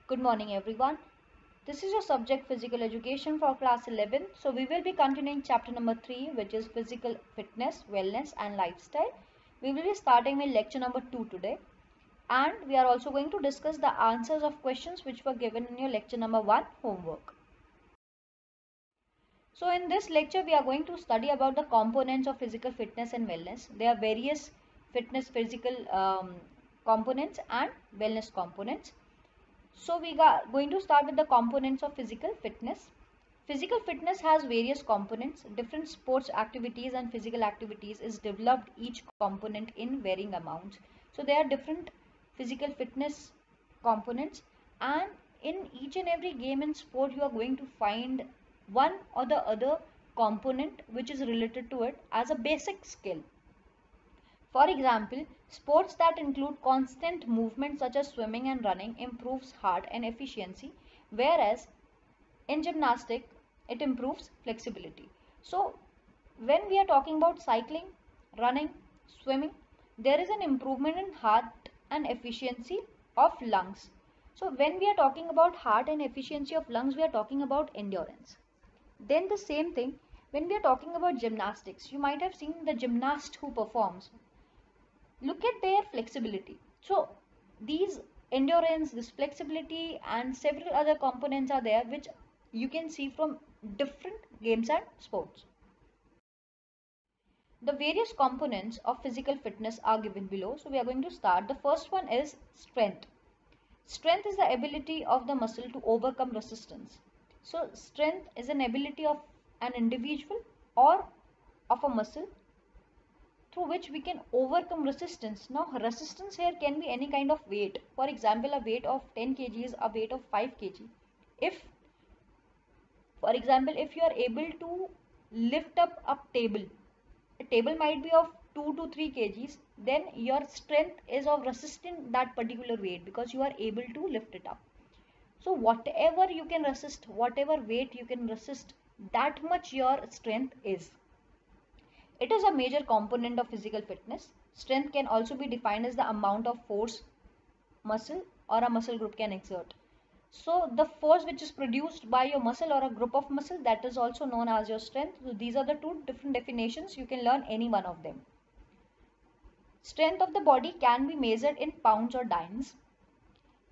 Good morning everyone. This is your subject physical education for class 11. So we will be continuing chapter number 3, which is physical fitness, wellness and lifestyle. We will be starting with lecture number 2 today, and we are also going to discuss the answers of questions which were given in your lecture number 1 homework. So in this lecture we are going to study about the components of physical fitness and wellness. There are various fitness physical components and wellness components. So we are going to start with the components of physical fitness. Physical fitness has various components. Different sports activities and physical activities is developed each component in varying amounts. So there are different physical fitness components, and in each and every game and sport you are going to find one or the other component which is related to it as a basic skill. For example, sports that include constant movement such as swimming and running improves heart and efficiency, whereas in gymnastics it improves flexibility. So when we are talking about cycling, running, swimming, there is an improvement in heart and efficiency of lungs. So when we are talking about heart and efficiency of lungs, we are talking about endurance. Then the same thing, when we are talking about gymnastics, you might have seen the gymnast who performs, look at their flexibility. So these endurance, this flexibility and several other components are there which you can see from different games and sports. The various components of physical fitness are given below. So we are going to start. The first one is strength. Strength is the ability of the muscle to overcome resistance. So strength is an ability of an individual or of a muscle through which we can overcome resistance. Now resistance here can be any kind of weight. For example, a weight of 10 kg, a weight of 5 kg. If, for example, if you are able to lift up a table might be of 2 to 3 kgs, then your strength is of resisting that particular weight because you are able to lift it up. So whatever you can resist, whatever weight you can resist, that much your strength is. It is a major component of physical fitness. Strength can also be defined as the amount of force muscle or a muscle group can exert. So the force which is produced by your muscle or a group of muscle, that is also known as your strength. So these are the two different definitions. You can learn any one of them. Strength of the body can be measured in pounds or dynes.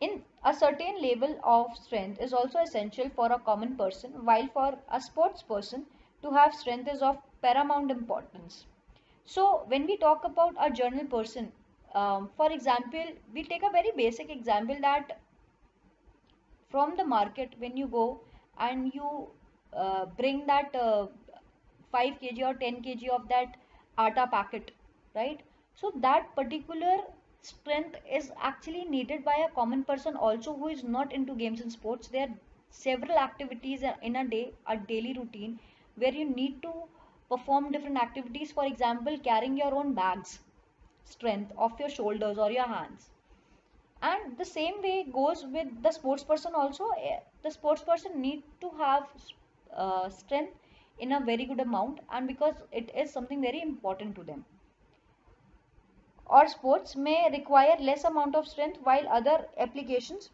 In a certain level of strength is also essential for a common person, while for a sports person to have strength is of paramount importance. So when we talk about a journal person, for example, we take a very basic example that from the market when you go and you bring that 5 kg or 10 kg of that atta packet, right? So that particular strength is actually needed by a common person also who is not into games and sports. There are several activities in a day, a daily routine, where you need to perform different activities. For example, carrying your own bags, strength of your shoulders or your hands. And the same way goes with the sports person also. The sports person need to have strength in a very good amount, and because it is something very important to them. Or sports may require less amount of strength while other applications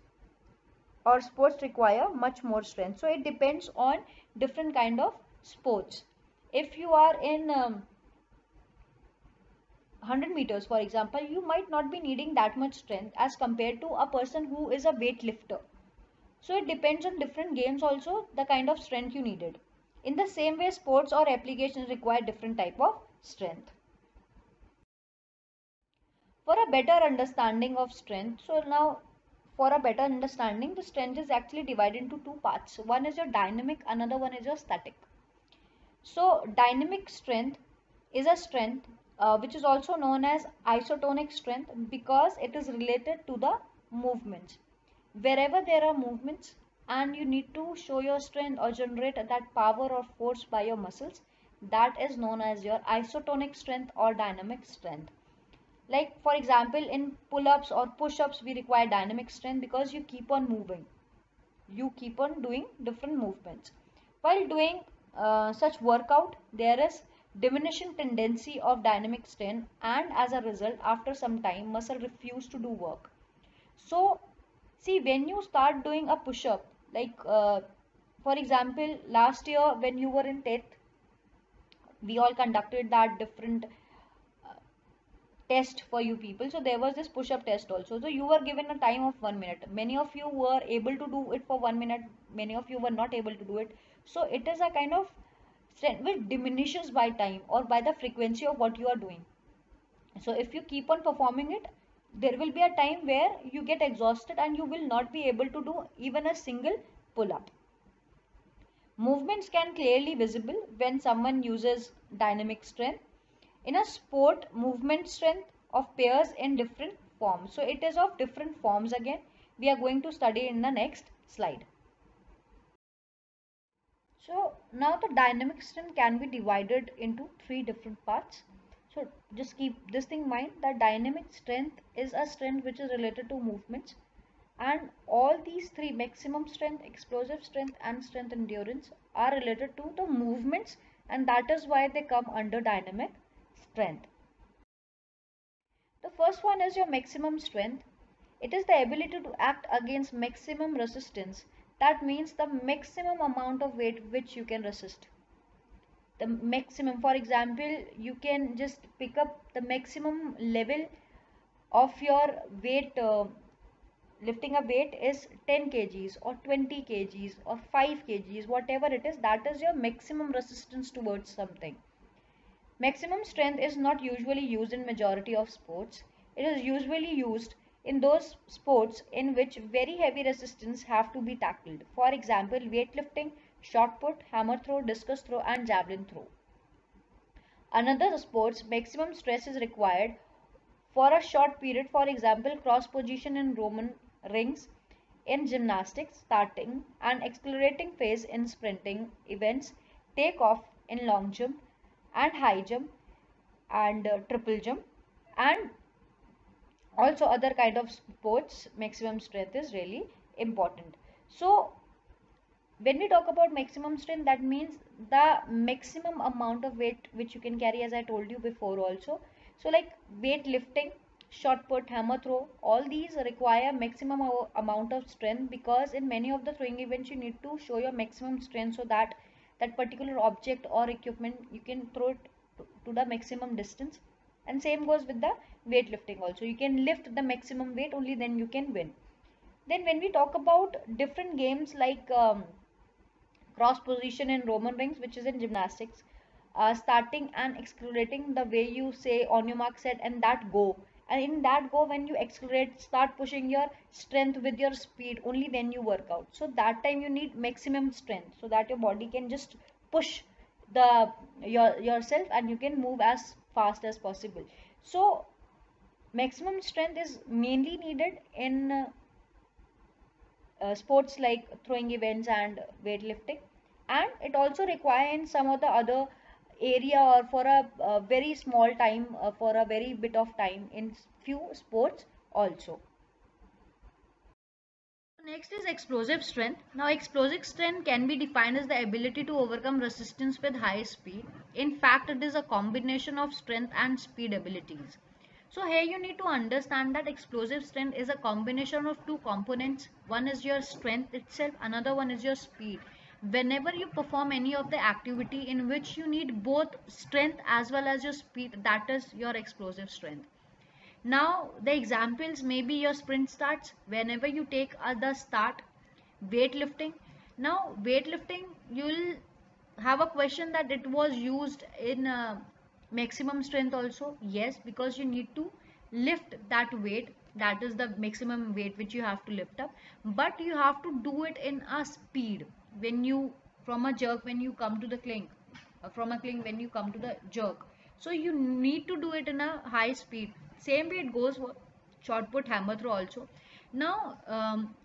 or sports require much more strength. So it depends on different kind of sports. If you are in 100 meters, for example, you might not be needing that much strength as compared to a person who is a weightlifter. So it depends on different games also, the kind of strength you needed. In the same way, sports or applications require different type of strength. For a better understanding of strength, so now for a better understanding, the strength is actually divided into two parts. One is your dynamic, another one is your static. So dynamic strength is a strength which is also known as isotonic strength because it is related to the movements. Wherever there are movements and you need to show your strength or generate that power or force by your muscles, that is known as your isotonic strength or dynamic strength. Like for example, in pull-ups or push-ups, we require dynamic strength because you keep on moving. You keep on doing different movements. While doing such workout, there is diminishing tendency of dynamic strength, and as a result, after some time, muscle refuse to do work. So See, when you start doing a push up, like for example, last year when you were in 10th, we all conducted that different test for you people. So there was this push up test also. So you were given a time of 1 minute. Many of you were able to do it for 1 minute, many of you were not able to do it. So it is a kind of strength which diminishes by time or by the frequency of what you are doing. So if you keep on performing it, there will be a time where you get exhausted and you will not be able to do even a single pull up. Movements can clearly visible when someone uses dynamic strength. In a sport, movement strength of pairs in different forms. So it is of different forms again. We are going to study in the next slide. So now the dynamic strength can be divided into three different parts. So just keep this thing in mind that dynamic strength is a strength which is related to movements, and all these three, maximum strength, explosive strength and strength endurance, are related to the movements, and that is why they come under dynamic strength. The first one is your maximum strength. It is the ability to act against maximum resistance. That means the maximum amount of weight which you can resist. The maximum, for example, you can just pick up the maximum level of your weight. Lifting a weight is 10 kgs or 20 kgs or 5 kgs, whatever it is, that is your maximum resistance towards something. Maximum strength is not usually used in majority of sports. It is usually used in those sports in which very heavy resistance have to be tackled. For example, weightlifting, shot put, hammer throw, discus throw and javelin throw. Another sports, maximum stress is required for a short period. For example, cross position in Roman rings, in gymnastics, starting and accelerating phase in sprinting events, take off in long jump and high jump and triple jump, and also other kind of sports, maximum strength is really important. So when we talk about maximum strength, that means the maximum amount of weight which you can carry, as I told you before also. So like weight lifting, shot put, hammer throw, all these require maximum amount of strength, because in many of the throwing events you need to show your maximum strength so that that particular object or equipment you can throw it to the maximum distance. And same goes with the weightlifting also. You can lift the maximum weight, only then you can win. Then when we talk about different games like cross position in Roman rings, which is in gymnastics, starting and accelerating the way you say on your mark set and that go. And in that go, when you accelerate, start pushing your strength with your speed, only then you work out. So that time you need maximum strength so that your body can just push yourself and you can move as fast as possible. So maximum strength is mainly needed in sports like throwing events and weightlifting, and it also require in some of the other area or for a very small time, for a very bit of time in few sports also. Next is explosive strength. Now explosive strength can be defined as the ability to overcome resistance with high speed. In fact, it is a combination of strength and speed abilities. So here you need to understand that explosive strength is a combination of two components. One is your strength itself, another one is your speed. Whenever you perform any of the activity in which you need both strength as well as your speed, that is your explosive strength. Now the examples may be your sprint starts, whenever you take the start, weightlifting. Now weightlifting, you will have a question that it was used in maximum strength also. Yes, because you need to lift that weight, that is the maximum weight which you have to lift up, but you have to do it in a speed. When you from a jerk, when you come to the clink, from a clink when you come to the jerk, so you need to do it in a high speed. Same way it goes for shot put, hammer throw also. Now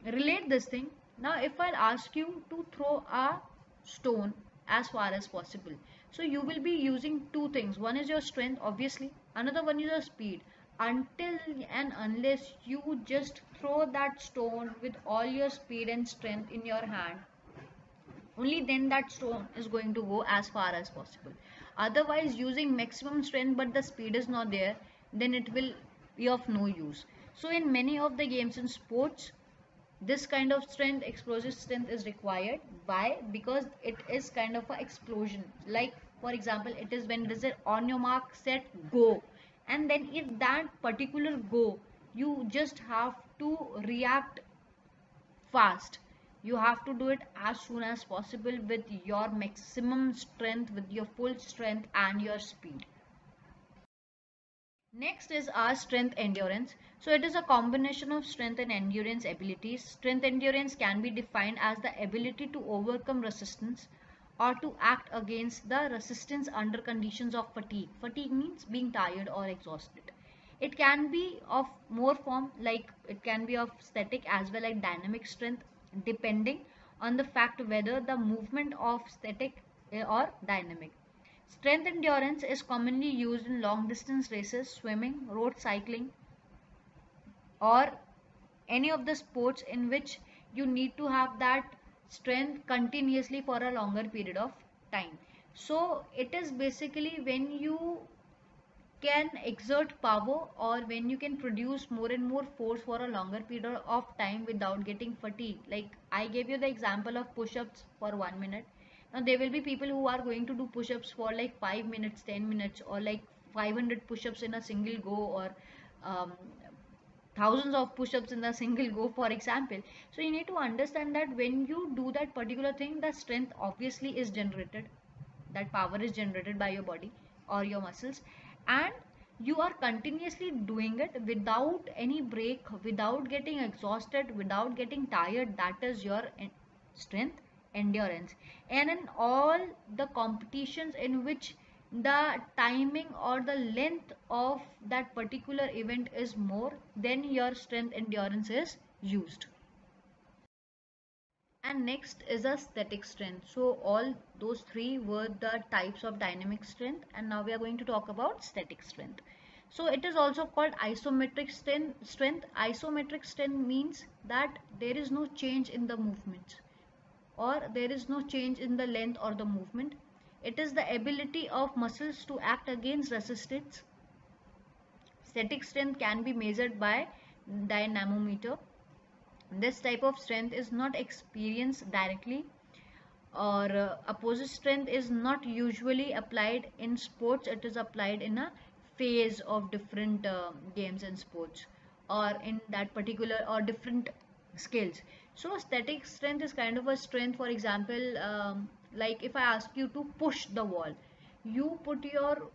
relate this thing. Now if I'll ask you to throw a stone as far as possible, so you will be using two things. One is your strength, obviously, another one is your speed. Until and unless you just throw that stone with all your speed and strength in your hand, only then that stone is going to go as far as possible. Otherwise, using maximum strength but the speed is not there, then it will be of no use. So in many of the games in sports, This kind of strength, explosive strength, is required. Why? Because it is kind of an explosion. Like for example, it is when it is on your mark, set, go. And then if that particular go, you just have to react fast. You have to do it as soon as possible with your maximum strength, with your full strength and your speed. Next is our strength endurance. So it is a combination of strength and endurance abilities. Strength endurance can be defined as the ability to overcome resistance or to act against the resistance under conditions of fatigue. Fatigue means being tired or exhausted. It can be of more form, like it can be of static as well as dynamic strength, depending on the fact whether the movement of static or dynamic. Strength endurance is commonly used in long distance races, swimming, road cycling, or any of the sports in which you need to have that strength continuously for a longer period of time. So it is basically when you can exert power, or when you can produce more and more force for a longer period of time without getting fatigued. Like I gave you the example of push-ups for 1 minute. Now there will be people who are going to do push-ups for like 5 minutes, 10 minutes, or like 500 push-ups in a single go, or um, thousands of push-ups in a single go, for example. So you need to understand that when you do that particular thing, the strength obviously is generated, that power is generated by your body or your muscles, and you are continuously doing it without any break, without getting exhausted, without getting tired. That is your strength endurance. And in all the competitions in which the timing or the length of that particular event is more, then your strength endurance is used. And next is a static strength. So all those three were the types of dynamic strength, and now we are going to talk about static strength. So it is also called isometric strength. Isometric strength means that there is no change in the movement, or there is no change in the length or the movement. It is the ability of muscles to act against resistance. Static strength can be measured by dynamometer. This type of strength is not experienced directly, or opposite strength is not usually applied in sports. It is applied in a phase of different games and sports, or in that particular or different skills. So static strength is kind of a strength. For example, like if I ask you to push the wall, you put your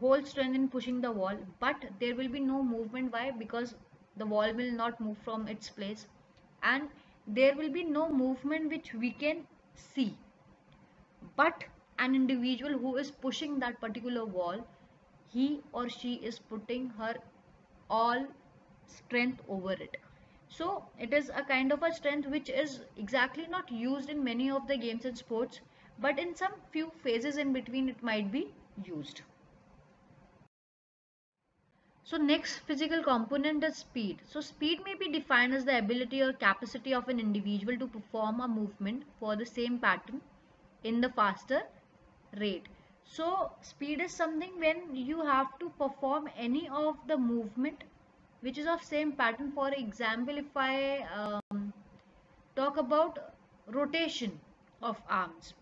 whole strength in pushing the wall, but there will be no movement. Why? Because the wall will not move from its place, and there will be no movement which we can see. But an individual who is pushing that particular wall, he or she is putting her all strength over it. So it is a kind of a strength which is exactly not used in many of the games and sports, but in some few phases in between it might be used. So next physical component is speed. So speed may be defined as the ability or capacity of an individual to perform a movement for the same pattern in the faster rate. So speed is something when you have to perform any of the movement which is of same pattern. For example, if I talk about rotation of arms,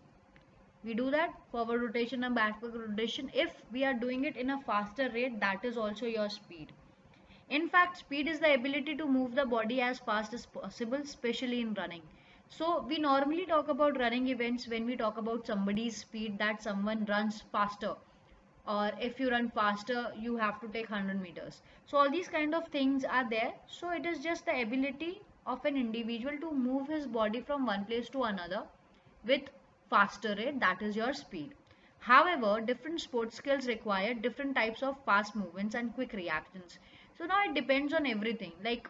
we do that forward rotation and backward rotation. If we are doing it in a faster rate, that is also your speed. In fact, speed is the ability to move the body as fast as possible, especially in running. So we normally talk about running events when we talk about somebody's speed, that someone runs faster, or if you run faster you have to take 100 meters. So all these kind of things are there. So it is just the ability of an individual to move his body from one place to another with faster rate, that is your speed. However, different sports skills require different types of fast movements and quick reactions. So now it depends on everything. Like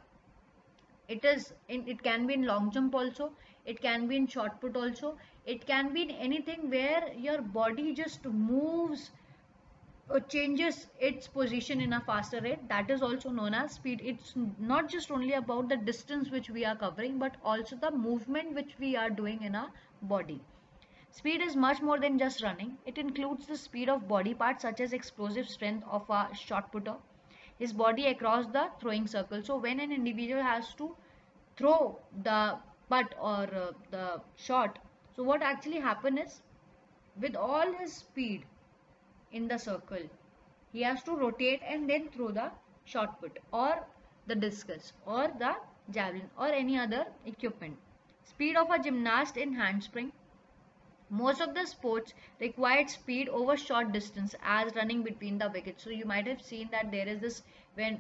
it can be in long jump also, it can be in shot put also, it can be in anything where your body just moves or changes its position in a faster rate. That is also known as speed. It's not just only about the distance which we are covering, but also the movement which we are doing in our body. Speed is much more than just running. It includes the speed of body parts such as explosive strength of a shot putter, his body across the throwing circle. So when an individual has to throw the putt or the shot. So what actually happen is, with all his speed in the circle, he has to rotate and then throw the shot put or the discus or the javelin or any other equipment. Speed of a gymnast in handspring. Most of the sports required speed over short distance as running between the wickets. So you might have seen that there is this, when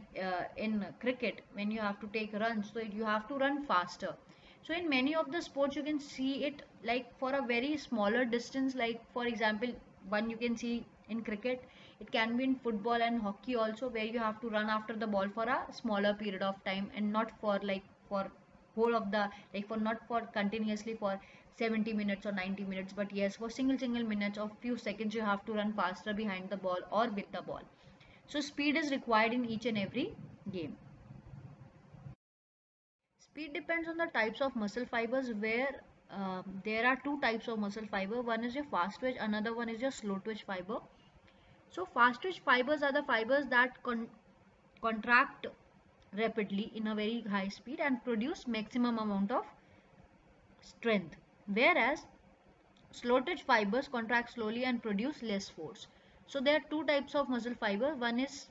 in cricket, when you have to take runs, so you have to run faster. So in many of the sports you can see it like for a very smaller distance, like for example one you can see in cricket, it can be in football and hockey also, where you have to run after the ball for a smaller period of time and not for like for whole of the, like for not for continuously for 70 minutes or 90 minutes, but yes, for single minutes or few seconds you have to run faster behind the ball or with the ball. So speed is required in each and every game. Speed depends on the types of muscle fibers, where there are two types of muscle fiber. One is your fast twitch, another one is your slow twitch fiber. So fast twitch fibers are the fibers that contract rapidly in a very high speed and produce maximum amount of strength, whereas slow twitch fibers contract slowly and produce less force. So there are two types of muscle fiber. One is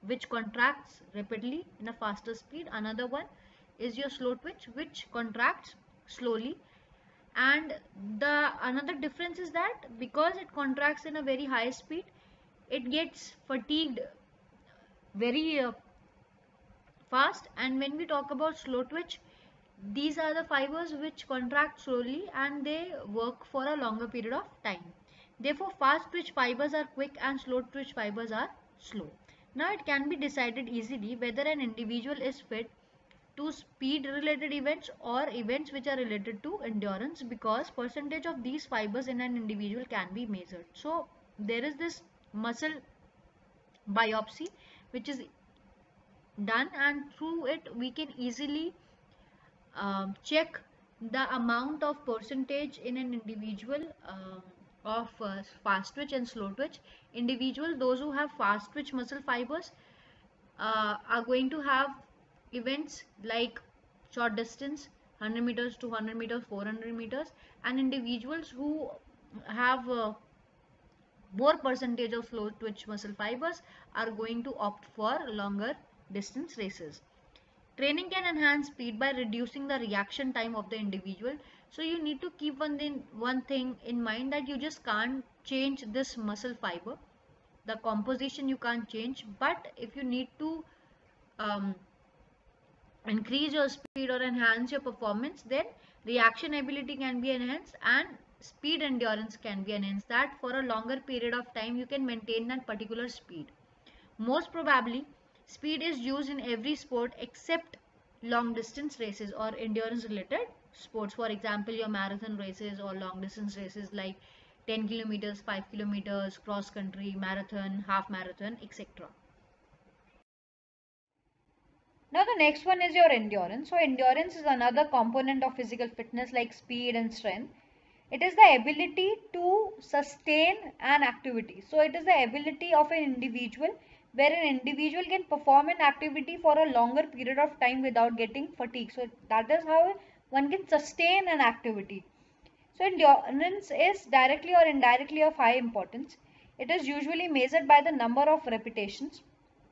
which contracts rapidly in a faster speed. Another one is your slow twitch, which contracts slowly. And the another difference is that because it contracts in a very high speed, it gets fatigued very fast. And when we talk about slow twitch, these are the fibers which contract slowly and they work for a longer period of time. Therefore, fast twitch fibers are quick and slow twitch fibers are slow. Now, it can be decided easily whether an individual is fit to speed related events or events which are related to endurance, because percentage of these fibers in an individual can be measured. So, there is this muscle biopsy which is done, and through it we can easily check the amount of percentage in an individual of fast twitch and slow twitch. Individual, those who have fast twitch muscle fibers are going to have events like short distance, 100 meters, 200 meters, 400 meters, and individuals who have more percentage of slow twitch muscle fibers are going to opt for longer distance races. Training can enhance speed by reducing the reaction time of the individual. So you need to keep one thing in mind, that you just can't change this muscle fiber. The composition you can't change, but if you need to um, increase your speed or enhance your performance, then reaction ability can be enhanced and speed endurance can be enhanced, that for a longer period of time you can maintain that particular speed. Most probably, speed is used in every sport except long distance races or endurance related sports. For example, your marathon races or long distance races like 10 kilometers, 5 kilometers, cross country, marathon, half marathon, etc. Now the next one is your endurance. So endurance is another component of physical fitness like speed and strength. It is the ability to sustain an activity. So it is the ability of an individual, where an individual can perform an activity for a longer period of time without getting fatigued. So that is how one can sustain an activity. So endurance is directly or indirectly of high importance. It is usually measured by the number of repetitions.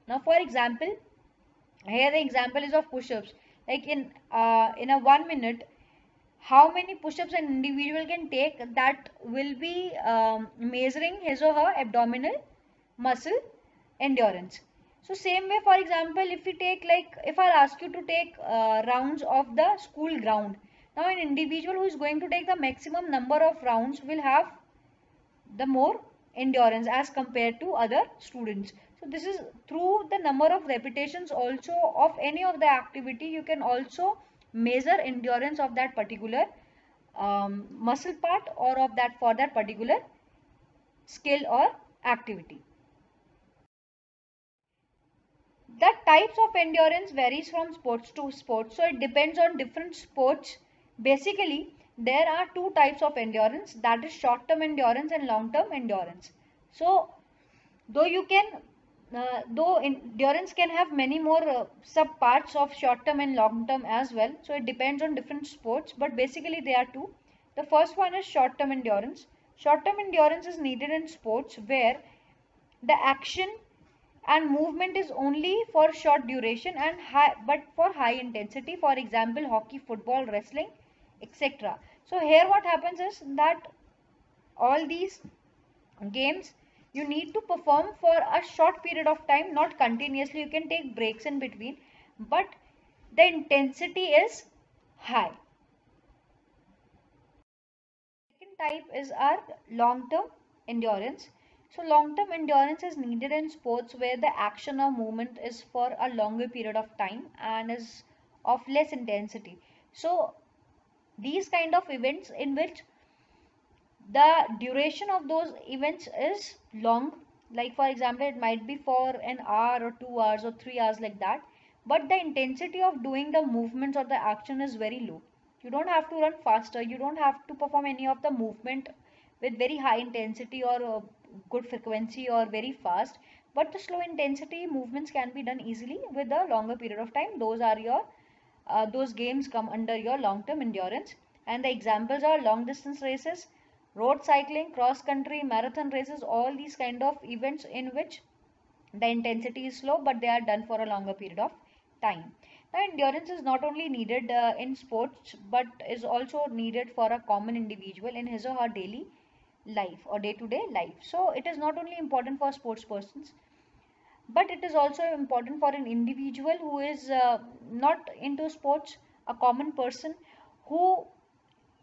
Now for example, here the example is of push-ups. Like in a 1 minute, how many push-ups an individual can take, that will be measuring his or her abdominal muscle endurance. So same way, for example, if we take, like if I ask you to take rounds of the school ground, now an individual who is going to take the maximum number of rounds will have the more endurance as compared to other students. So this is through the number of repetitions also of any of the activity, you can also measure endurance of that particular muscle part or of that for that particular skill or activity. The types of endurance varies from sports to sports, so it depends on different sports. Basically, there are two types of endurance, that is short term endurance and long term endurance. So though you can though endurance can have many more sub parts of short term and long term as well, so it depends on different sports, but basically they are two. The first one is short term endurance. Short term endurance is needed in sports where the action and movement is only for short duration and high, but for high intensity, for example hockey, football, wrestling, etc. So here what happens is that all these games you need to perform for a short period of time, not continuously. You can take breaks in between, but the intensity is high. Second type is our long term endurance. So long term endurance is needed in sports where the action or movement is for a longer period of time and is of less intensity. So these kind of events in which the duration of those events is long, like for example it might be for an hour or 2 hours or 3 hours, like that, but the intensity of doing the movements or the action is very low. You don't have to run faster, you don't have to perform any of the movement with very high intensity or good frequency or very fast, but the slow intensity movements can be done easily with a longer period of time. Those are your those games come under your long term endurance, and the examples are long distance races, road cycling, cross country, marathon races, all these kind of events in which the intensity is slow but they are done for a longer period of time. Now endurance is not only needed in sports but is also needed for a common individual in his or her daily life or day to day life. So it is not only important for sports persons, but it is also important for an individual who is not into sports, a common person who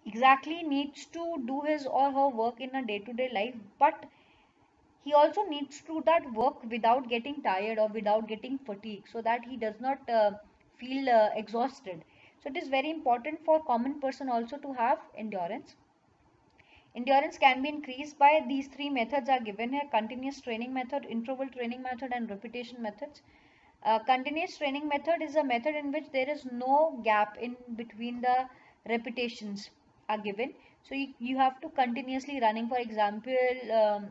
exactly needs to do his or her work in a day-to-day life, but he also needs to do that work without getting tired or without getting fatigued, so that he does not feel exhausted. So it is very important for common person also to have endurance. Endurance can be increased by these three methods are given here: continuous training method, interval training method, and repetition methods. Continuous training method is a method in which there is no gap in between the repetitions are given. So you have to continuously running. For example,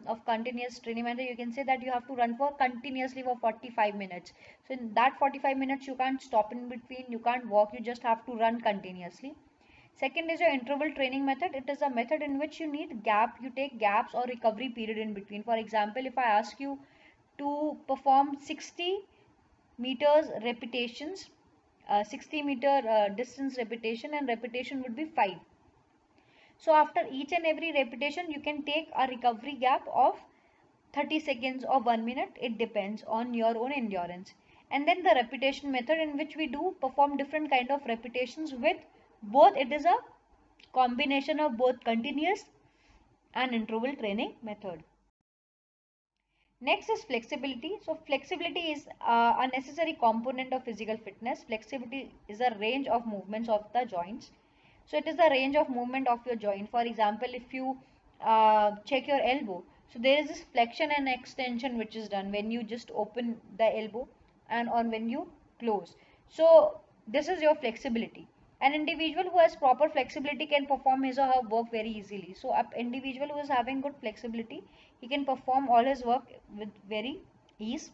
of continuous training method, you can say that you have to run for continuously for 45 minutes. So in that 45 minutes, you can't stop in between, you can't walk, you just have to run continuously. Second is your interval training method. It is a method in which you need gap, you take gaps or recovery period in between. For example, if I ask you to perform 60 meters repetitions, 60-meter distance repetition, and repetition would be 5. So after each and every repetition, you can take a recovery gap of 30 seconds or 1 minute. It depends on your own endurance. And then the repetition method, in which we do perform different kind of repetitions with both. It is a combination of both continuous and interval training method. Next is flexibility. So flexibility is a necessary component of physical fitness. Flexibility is a range of movements of the joints. So it is the range of movement of your joint. For example, if you check your elbow, so there is this flexion and extension which is done when you just open the elbow and on when you close. So this is your flexibility. An individual who has proper flexibility can perform his or her work very easily. So an individual who is having good flexibility, he can perform all his work with very ease.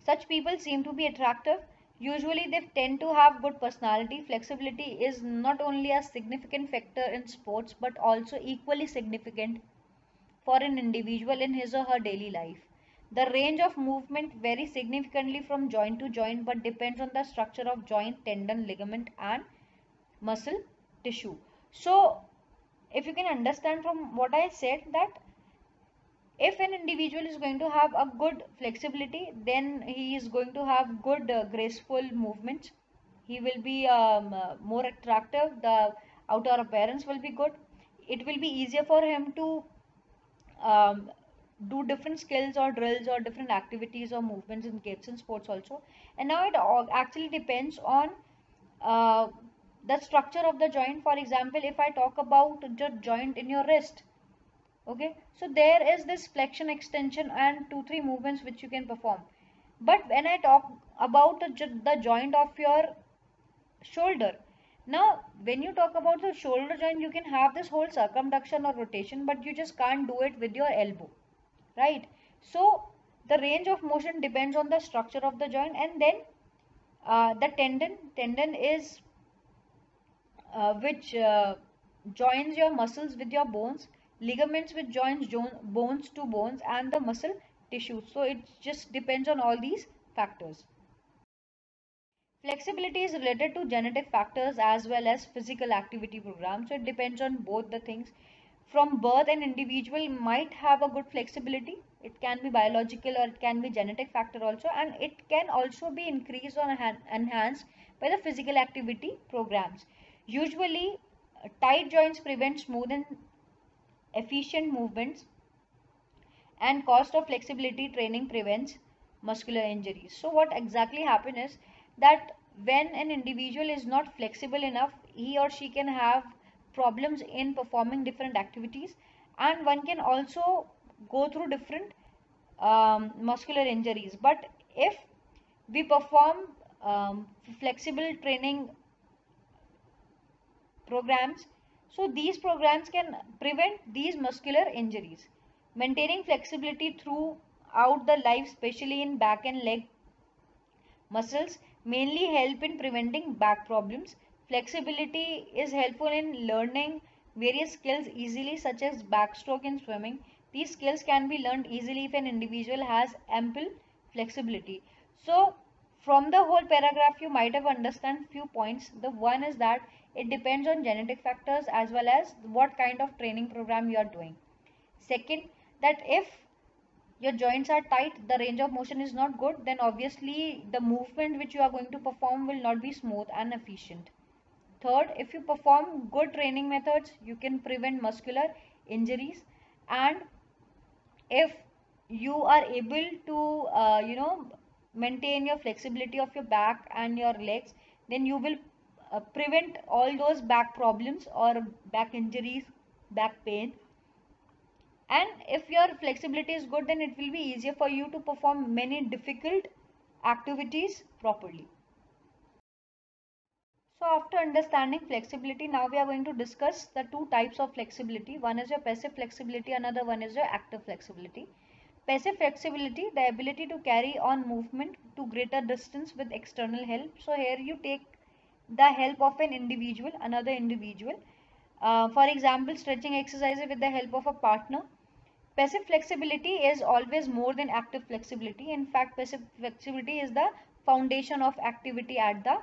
Such people seem to be attractive. Usually they tend to have good personality. Flexibility is not only a significant factor in sports but also equally significant for an individual in his or her daily life. The range of movement varies significantly from joint to joint but depends on the structure of joint, tendon, ligament and muscle tissue. So if you can understand from what I said, that if an individual is going to have a good flexibility, then he is going to have good graceful movements. He will be more attractive. The outer appearance will be good. It will be easier for him to um, do different skills or drills or different activities or movements in games and sports also. And now it all actually depends on uh, the structure of the joint. For example, if I talk about the joint in your wrist, okay, so there is this flexion, extension and 2-3 movements which you can perform. But when I talk about the joint of your shoulder, now when you talk about the shoulder joint, you can have this whole circumduction or rotation, but you just can't do it with your elbow, right? So The range of motion depends on the structure of the joint, and then the tendon is which joins your muscles with your bones, ligaments which joins bones to bones, and the muscle tissues. So it just depends on all these factors. Flexibility is related to genetic factors as well as physical activity programs. So it depends on both the things. From birth, an individual might have a good flexibility. It can be biological or it can be genetic factor also, and it can also be increased or enhanced by the physical activity programs. Usually, tight joints prevent smooth and efficient movements, and cost of flexibility training prevents muscular injuries. So what exactly happens is that when an individual is not flexible enough, he or she can have problems in performing different activities, and one can also go through different muscular injuries. But if we perform flexible training programs, so these programs can prevent these muscular injuries. Maintaining flexibility throughout the life, especially in back and leg muscles, mainly help in preventing back problems. Flexibility is helpful in learning various skills easily, such as backstroke in swimming. These skills can be learned easily if an individual has ample flexibility. So from the whole paragraph, you might have understand few points. The one is that it depends on genetic factors as well as what kind of training program you are doing. Second, that if your joints are tight, the range of motion is not good, then obviously the movement which you are going to perform will not be smooth and efficient. Third, if you perform good training methods, you can prevent muscular injuries. And if you are able to maintain your flexibility of your back and your legs, then you will prevent all those back problems or back injuries, back pain. And if your flexibility is good, then it will be easier for you to perform many difficult activities properly. So after understanding flexibility, now we are going to discuss the two types of flexibility. One is your passive flexibility, another one is your active flexibility. Passive flexibility, the ability to carry on movement to greater distance with external help. So here you take the help of an individual, another individual. For example, stretching exercises with the help of a partner. Passive flexibility is always more than active flexibility. In fact, passive flexibility is the foundation of activity at the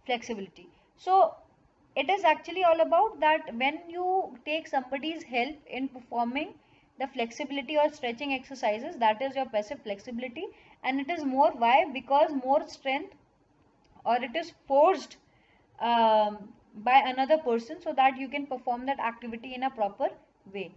flexibility. So it is actually all about that when you take somebody's help in performing the flexibility or stretching exercises, that is your passive flexibility. And it is more, why? Because more strength, or it is forced by another person, so that you can perform that activity in a proper way.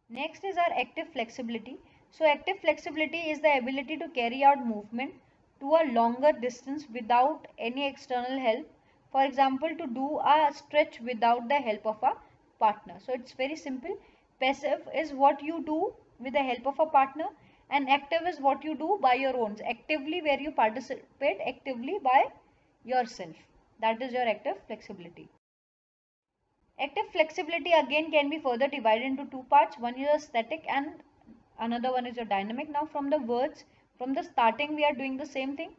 Next is our active flexibility. So active flexibility is the ability to carry out movement to a longer distance without any external help. For example, to do a stretch without the help of a partner. So it's very simple. Passive is what you do with the help of a partner, and active is what you do by your own. Actively, where you participate actively by yourself. That is your active flexibility. Active flexibility again can be further divided into two parts. One is a static and another one is a dynamic. Now from the words, from the starting we are doing the same thing.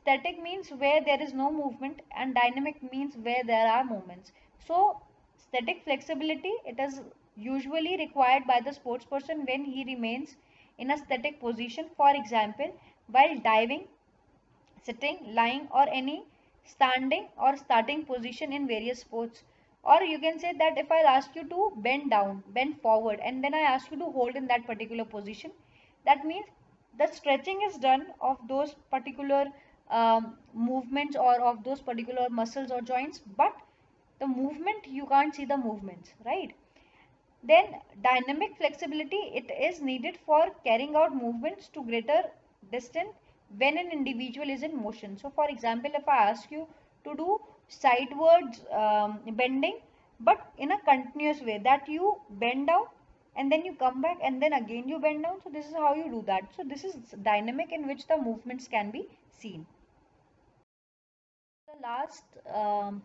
Static means where there is no movement, and dynamic means where there are movements. So static flexibility, it is usually required by the sports person when he remains in a static position. For example, while diving, sitting, lying, or any standing or starting position in various sports. Or you can say that if I ask you to bend down, bend forward, and then I ask you to hold in that particular position, that means the stretching is done of those particular movements or of those particular muscles or joints, but the movement, you can't see the movements, right? Then dynamic flexibility, it is needed for carrying out movements to greater distance when an individual is in motion. So for example, if I ask you to do sidewards bending, but in a continuous way, that you bend down and then you come back and then again you bend down. So this is how you do that. So this is dynamic, in which the movements can be seen. The last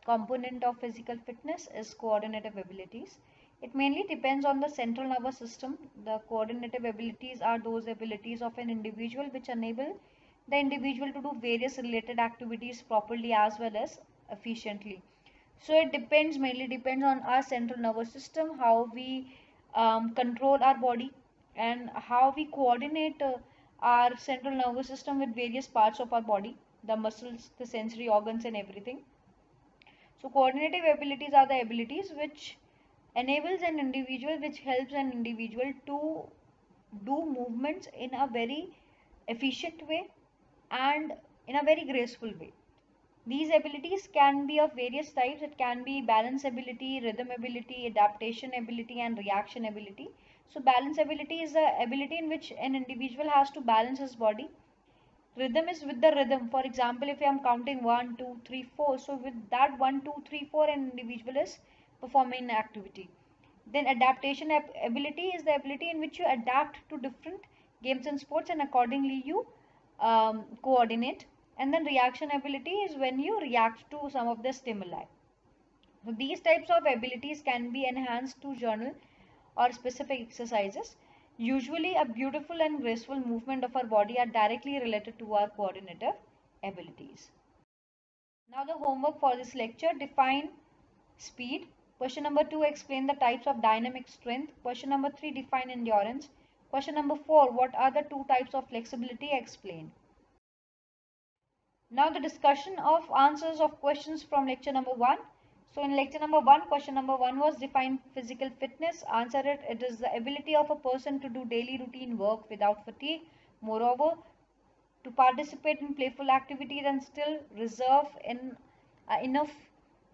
component of physical fitness is coordinative abilities. It mainly depends on the central nervous system. The coordinative abilities are those abilities of an individual which enable the individual to do various related activities properly as well as efficiently. So it depends, mainly depends on our central nervous system, how we control our body and how we coordinate our central nervous system with various parts of our body, the muscles, the sensory organs and everything. So coordinative abilities are the abilities which enables an individual, which helps an individual to do movements in a very efficient way and in a very graceful way. These abilities can be of various types. It can be balance ability, rhythm ability, adaptation ability, and reaction ability. So balance ability is the ability in which an individual has to balance his body. Rhythm is with the rhythm. For example, if I am counting 1, 2, 3, 4, so with that 1, 2, 3, 4, an individual is performing an activity. Then adaptation ability is the ability in which you adapt to different games and sports and accordingly you coordinate. And then reaction ability is when you react to some of the stimuli. So these types of abilities can be enhanced to journal or specific exercises. Usually a beautiful and graceful movement of our body are directly related to our coordinative abilities. Now the homework for this lecture: define speed. Question number 2, explain the types of dynamic strength. Question number 3, define endurance. Question number 4, what are the two types of flexibility? Explain. Now the discussion of answers of questions from lecture number 1. So in lecture number 1, question number 1 was define physical fitness. Answer it. It is the ability of a person to do daily routine work without fatigue. Moreover, to participate in playful activities and still reserve enough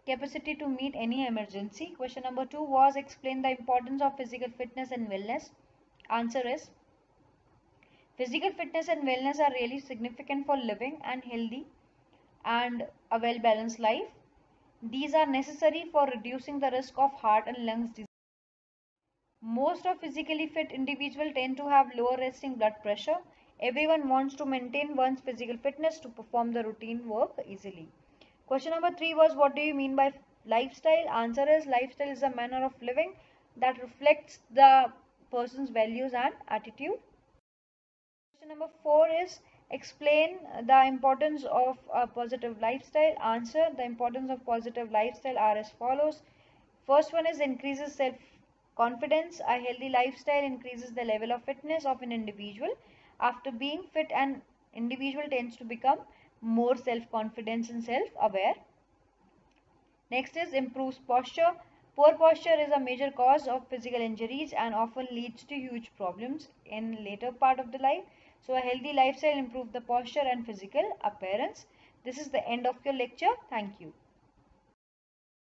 capacity to meet any emergency. Question number 2 was explain the importance of physical fitness and wellness. Answer is physical fitness and wellness are really significant for living and healthy and a well balanced life. These are necessary for reducing the risk of heart and lungs disease. Most of physically fit individuals tend to have lower resting blood pressure. Everyone wants to maintain one's physical fitness to perform the routine work easily. Question number 3 was what do you mean by lifestyle? Answer is lifestyle is a manner of living that reflects the person's values and attitude. Question number 4 is explain the importance of a positive lifestyle. Answer: the importance of positive lifestyle are as follows. First one is increases self confidence. A healthy lifestyle increases the level of fitness of an individual. After being fit, an individual tends to become more self confident and self aware. Next is improves posture. Poor posture is a major cause of physical injuries and often leads to huge problems in later part of the life. So a healthy lifestyle improves the posture and physical appearance. This is the end of your lecture. Thank you.